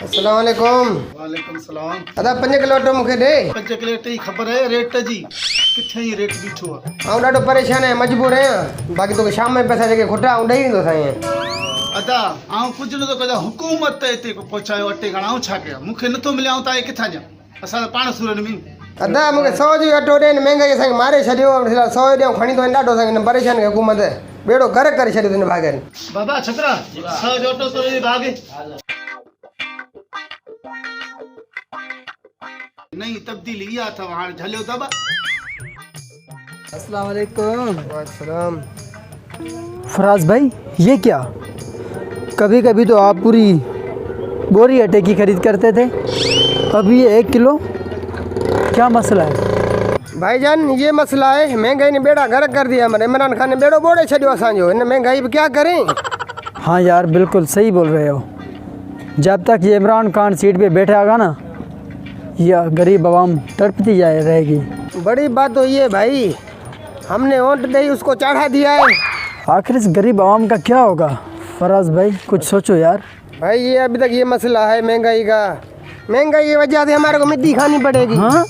अस्सलाम वालेकुम। वालेकुम सलाम। अदा 5 किलो अटो मूंखे ॾे। 5 किलो अटे जी ख़बर आहे रेट जी? किथे ही रेट बीठो आहे? ऐं ॾाढो परेशान आहियां, मजबूर आहियां। बाक़ी तोखे शाम में पैसा जेके खुटा ऐं ॾेई ईंदो साईं। अदा आऊं कुझु नथो कयां, हुकूमत हिते पहुचायो अटे खण, आऊं छा कयां? मूंखे नथो मिले, आऊं तव्हांखे किथां ॾियां? असां त पाण सूरत में। अदा मूंखे 100 जो अटो ॾे, महांगाई असांखे मारे छॾियो। 100 ॾियूं खणी थो वञे, ॾाढो असांखे परेशान कयो हुकूमत। बेड़ो गर्क करे छॾियो हिन भागनि। बाबा छकरा 100 जो अटो तो भागे नहीं तब्दीली इहा अथव, हाणे झलियो दबा। अस्सलाम वालेकुम। वालेकुम। फराज भाई, ये क्या? कभी कभी तो आप पूरी बोरी आटे की खरीद करते थे, अभी ये 1 किलो, क्या मसला है? भाईजान ये मसला है, महंगाई ने बेड़ा गर्क कर दिया। हमारे इमरान खान ने बेड़ो बोड़े छॾियो असांजो। इन महंगाई पे क्या करें? हाँ यार, बिल्कुल सही बोल रहे हो। जब तक ये इमरान खान सीट पे बैठेगा ना, यह गरीब आवाम तड़पती जाए रहेगी। बड़ी बात तो ये भाई, हमने वोट दे उसको चढ़ा दिया है। आखिर इस गरीब आवाम का क्या होगा? फराज भाई कुछ सोचो यार। भाई ये अभी तक ये मसला है महंगाई का। महंगाई की वजह से हमारे को मिट्टी खानी पड़ेगी। हाँ